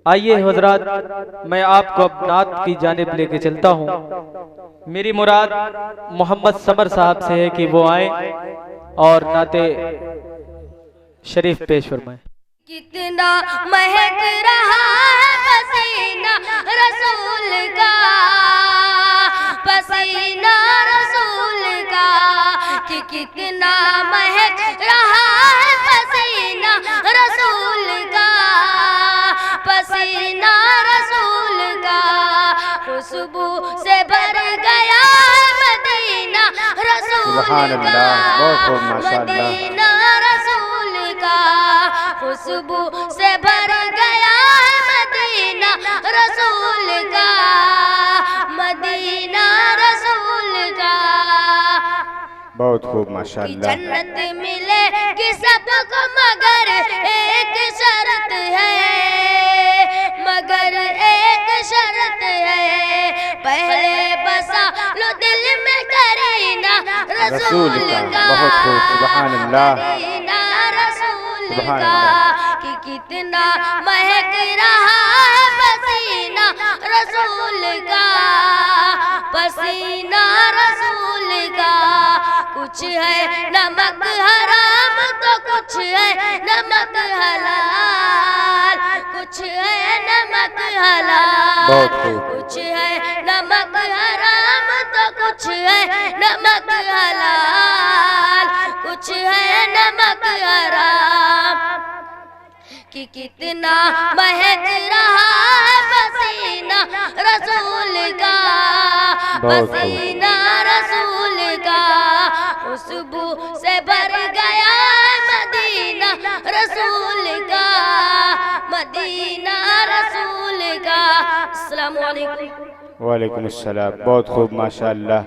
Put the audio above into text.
आइए हजरात, मैं आपको अब नात की जानिब लेके चलता हूँ। मेरी मुराद मोहम्मद समर साहब से है कि वो आए और नाते शरीफ पेश फरमाएं। कितना महक रहा है पसीना रसूल का, पसीना रसूल का, कि कितना महक रहा है पसीना रसूल का, पसीना रसूल का, खुशबू से भर गया है मदीना रसूल का, मदीना रसूल का, खुशबू से भर गया है मदीना रसूल का, मदीना रसूल का। बहुत खूब माशाअल्लाह। जन्नत मिले कि सबको मगर एक शर्त है, मगर एक शर्त है, पहले बसा लो दिल में करीना रसूल का, बहुत खूब, सुभान अल्लाह, करीना रसूल सुभान का, अल्लाह। कि कितना महक रहा है पसीना रसूल का, पसीना रसूल का, कुछ है नमक हराम तो कुछ है नमक हलाल, कुछ है नमक हलाल, कुछ है नमक हराम तो कुछ है नमक हलाल, कुछ है नमक हराम, कि कितना महक रहा है पसीना रसूल का, पसीना रसूल का, खुशबू से भर गया है मदीना रसूल का, मदीना रसूल का। अस्सलामु अलैकुम। वालेकुम अस्सलाम। बहुत खूब माशाअल्लाह।